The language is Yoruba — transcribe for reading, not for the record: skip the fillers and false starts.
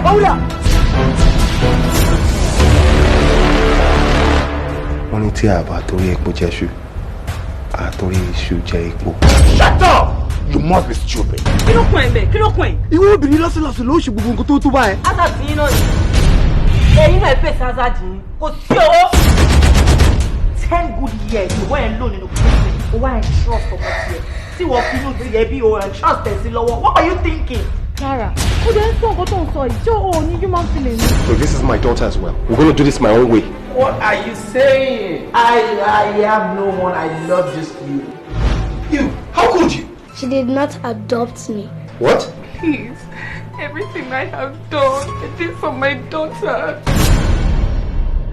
Paula! Wọ́n ní tí a bá torí epo jẹ́ṣu, a torí iṣu jẹ epo. Shut up! You must be stupid. Kí ló kún ẹ̀ bẹ́ẹ̀? Kí ló kún ẹ̀? Ìwọ obìnrin lásìlásì ló ṣe gbogbo nǹkan tó báyẹn. Hazard yín náà ni. Ẹ̀yin náà fèsì hazard yín. Kò sí owó. 10 good years ìwọ ẹ̀ ń lò nínú kúrẹ́sì. Owó ẹ̀ ń trust ọmọ tiẹ̀. Tí wọ́n fi inú tiẹ̀ bí o ẹ̀ trust ẹ̀ sí lọ́wọ́. What are you thinking? Clara, ó dẹ̀ ń sọ nǹkan tó ń sọ yìí. Ṣé o ní human feeling? So this is my daughter as well. We're going to do this my own way. What are you saying? I have no one. I love just you. You? How could you? She did not adopt me. What? Please, everything I have done, it is for my daughter.